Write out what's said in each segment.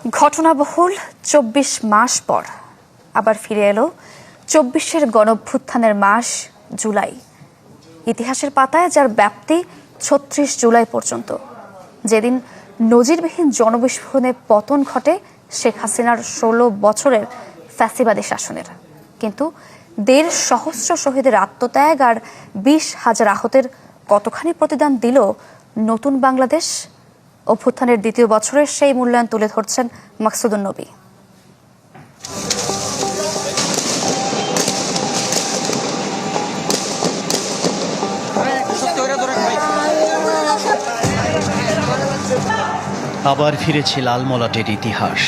ঘটনাবহুল ২৪ মাস পর আবার ফিরে এলো ২৪-এর গণঅভ্যুত্থানের মাস জুলাই। ইতিহাসের পাতায় যার ব্যাপ্তি ৩৬ জুলাই পর্যন্ত, যেদিন নজিরবিহীন জনবিস্ফোরণে পতন ঘটে শেখ হাসিনার ১৬ বছরের ফ্যাসিবাদী শাসনের। কিন্তু ১.৫ সহস্র শহীদের আত্মত্যাগ আর ২০,০০০ আহতের কতখানি প্রতিদান দিল নতুন বাংলাদেশ? অভ্যুত্থানের দ্বিতীয় বছরের সেই মূল্যায়ন তুলে ধরছেন মাকসুদুন নবী। আবার ফিরেছে লালমলাটের ইতিহাস,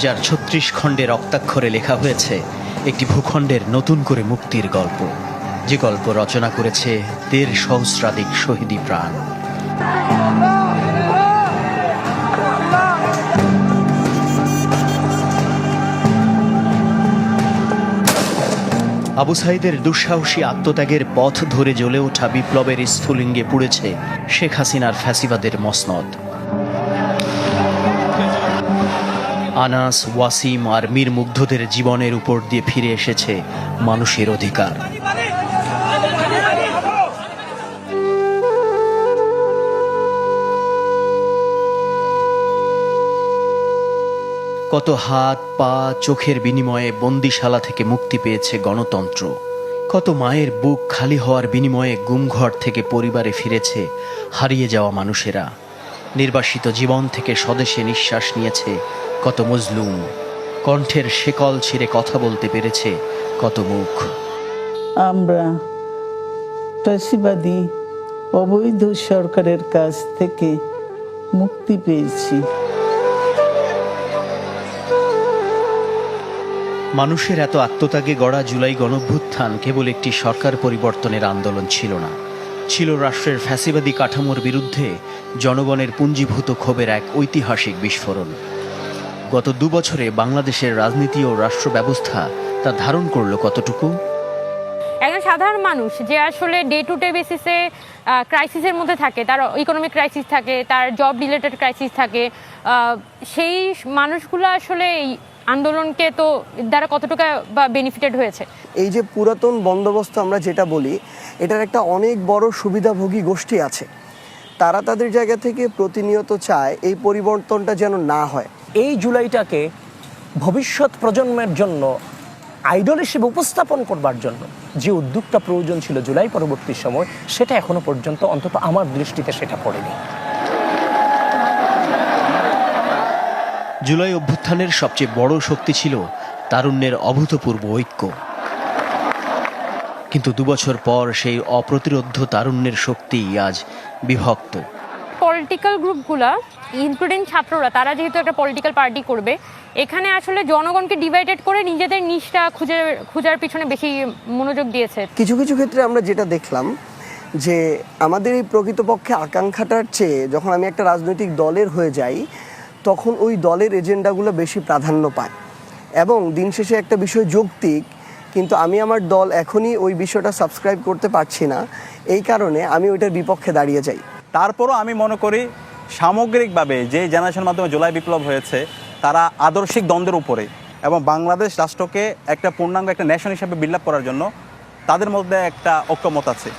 যার ৩৬ খণ্ডে রক্তাক্ষরে লেখা হয়েছে একটি ভূখণ্ডের নতুন করে মুক্তির গল্প, যে গল্প রচনা করেছে ১.৫ সহস্রাধিক শহীদি প্রাণ। আবু সাইদের দুঃসাহসী আত্মত্যাগের পথ ধরে জ্বলে ওঠা বিপ্লবের স্ফুলিঙ্গে পুড়েছে শেখ হাসিনার ফ্যাসিবাদের মসনদ। আনাস, ওয়াসিম আর মীর মুগ্ধদের জীবনের উপর দিয়ে ফিরে এসেছে মানুষের অধিকার। কত হাত পা চোখের বিনিময়ে বন্দিশালা থেকে মুক্তি পেয়েছে গণতন্ত্র। কত মায়ের বুক খালি হওয়ার বিনিময়ে গুমঘর থেকে পরিবারে ফিরেছে হারিয়ে যাওয়া মানুষেরা। নির্বাসিত জীবন থেকে স্বদেশে নিঃশ্বাস নিয়েছে কত মজলুম। কণ্ঠের শেকল ছিঁড়ে কথা বলতে পেরেছে কত মুখ। আমরা ফ্যাসিবাদী অবৈধ সরকারের কাছ থেকে মুক্তি পেয়েছি। মানুষের এত আত্মত্যাগে গড়া জুলাই গণঅভ্যুত্থান কেবল একটি সরকার পরিবর্তনের আন্দোলন ছিল না, ছিল রাষ্ট্রের ফ্যাসিবাদী কাঠামোর বিরুদ্ধে জনগণের পুঞ্জীভূত ক্ষোভের এক ঐতিহাসিক বিস্ফোরণ। গত ২ বছরে বাংলাদেশের রাজনীতি ও রাষ্ট্র ব্যবস্থা তা ধারণ করল কতটুকু? একজন সাধারণ মানুষ যে আসলে ডে টু ডে বেসিসে ক্রাইসিসের মধ্যে থাকে, তার ইকোনমিক ক্রাইসিস থাকে, তার জব রিলেটেড ক্রাইসিস থাকে, সেই মানুষগুলো আসলে এই আন্দোলনকে তো দ্বারা কতটুকু বা বেনিফিটেড হয়েছে। এই যে পুরাতন বন্দোবস্ত আমরা যেটা বলি, এটার একটা অনেক বড় সুবিধাভোগী গোষ্ঠী আছে। তারা তাদের জায়গা থেকে প্রতিনিয়ত চায় এই পরিবর্তনটা যেন না হয়। এই জুলাইটাকে ভবিষ্যৎ প্রজন্মের জন্য আইডল হিসেবে উপস্থাপন করবার জন্য যে উদ্যোগটা প্রয়োজন ছিল জুলাই পরবর্তী সময়, সেটা এখনো পর্যন্ত অন্তত আমার দৃষ্টিতে সেটা পড়েনি। জুলাই অভ্যুত্থানের সবচেয়ে বড় শক্তি ছিল তারুণ্যের অভূতপূর্ব ঐক্য। কিন্তু ২ বছর পর সেই অপ্রতিরোধ্য তারুণ্যের শক্তি আজ বিভক্ত। পলিটিক্যাল গ্রুপগুলা ইনক্লুডিং ছাত্ররা, তারা যেহেতু একটা পলিটিক্যাল পার্টি করবে, এখানে আসলে জনগণকে ডিভাইডেড করে নিজেদের নিশটা খুঁজার পিছনে বেশি মনোযোগ দিয়েছে। কিছু কিছু ক্ষেত্রে আমরা যেটা দেখলাম যে আমাদের এই প্রকৃতপক্ষে আকাঙ্ক্ষাটার চেয়ে যখন আমি একটা রাজনৈতিক দলের হয়ে যাই, তখন ওই দলের এজেন্ডাগুলো বেশি প্রাধান্য পায় এবং দিন শেষে একটা বিষয় যৌক্তিক, কিন্তু আমি আমার দল এখনই ওই বিষয়টা সাবস্ক্রাইব করতে পারছি না, এই কারণে আমি ওইটার বিপক্ষে দাঁড়িয়ে যাই। তারপরও আমি মনে করি সামগ্রিকভাবে যে জেনারেশনের মাধ্যমে জুলাই বিপ্লব হয়েছে, তারা আদর্শিক দ্বন্দ্বের উপরে এবং বাংলাদেশ রাষ্ট্রকে একটা পূর্ণাঙ্গ একটা নেশন হিসেবে বিল্ড আপ করার জন্য তাদের মধ্যে একটা ঐক্যমত আছে।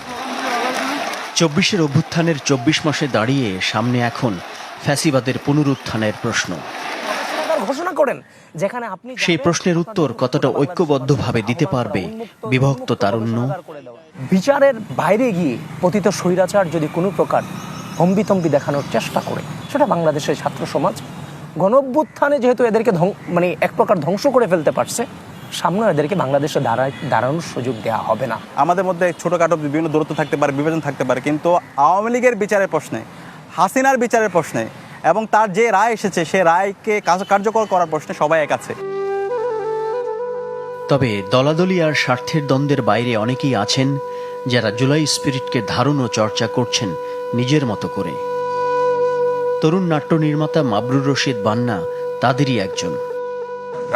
২৪-এর অভ্যুত্থানের ২৪ মাসে দাঁড়িয়ে সামনে এখন ফ্যাসিবাদের পুনরুত্থানের প্রশ্ন। ঘোষণা করেন যেখানে আপনি সেই প্রশ্নের উত্তর কতটা ঐক্যবদ্ধভাবে দিতে পারবে বিভক্ত তারুণ্য? বিচারের বাইরে গিয়ে পতিত স্বৈরাচার যদি কোনো প্রকার হম্বিতম্বি দেখানোর চেষ্টা করে, সেটা বাংলাদেশের ছাত্র সমাজ গণঅভ্যুত্থানে যেহেতু এদেরকে এক প্রকার ধ্বংস করে ফেলতে পারছে, সামনে এদেরকে বাংলাদেশে দাঁড়ানোর সুযোগ দেওয়া হবে না। আমাদের মধ্যে ছোটোখাটো বিভিন্ন দূরত্ব থাকতে পারে, বিভাজন থাকতে পারে, কিন্তু আওয়ামী লীগের বিচারের প্রশ্নে, হাসিনার বিচারের প্রশ্নে এবং তার যে রায় এসেছে সে রায়কে কার্যকর করার প্রশ্নে সবাই এক আছে। তবে দলাদলি আর স্বার্থের দ্বন্দ্বের বাইরে অনেকেই আছেন যারা জুলাই স্পিরিটকে ধারণ ও চর্চা করছেন নিজের মতো করে। তরুণ নাট্য নির্মাতা মাবরুর রশিদ বান্না তাদেরই একজন।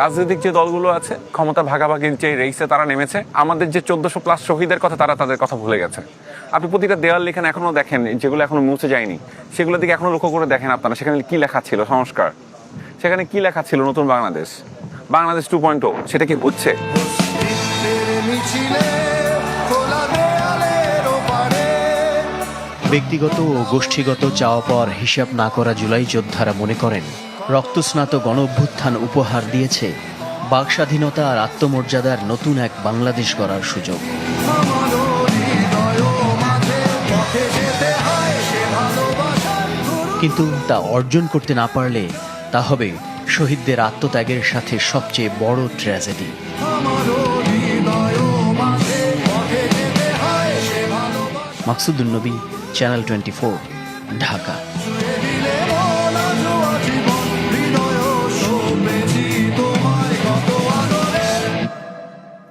রাজনৈতিক যে দলগুলো আছে ক্ষমতা ভাগাভাগির যে রেসে তারা নেমেছে, আমাদের যে ১৪০০+ শহীদের কথা তারা তাদের কথা ভুলে গেছে। আপনি প্রতিটা দেওয়াল লেখেন এখনো দেখেন, যেগুলো এখনো মুছে যায়নি সেগুলো দিকে এখনো লক্ষ্য করে দেখেন আপনারা, সেখানে কি লেখা ছিল? সংস্কার, সেখানে কি লেখা ছিল নতুন বাংলাদেশ, বাংলাদেশ 2.0, সেটা কি হচ্ছে? ব্যক্তিগত ও গোষ্ঠীগত চাওয়া পাওয়ার হিসাব না করা জুলাই যোদ্ধারা মনে করেন রক্তস্নাত গণ অভ্যুত্থান উপহার দিয়েছে বাক স্বাধীনতা আর আত্মমর্যাদার নতুন এক বাংলাদেশ গড়ার সুযোগ। কিন্তু তা অর্জন করতে না পারলে তা হবে শহীদদের আত্মত্যাগের সাথে সবচেয়ে বড় ট্র্যাজেডি। মাকসুদুন নবী, চ্যানেল 24, ঢাকা।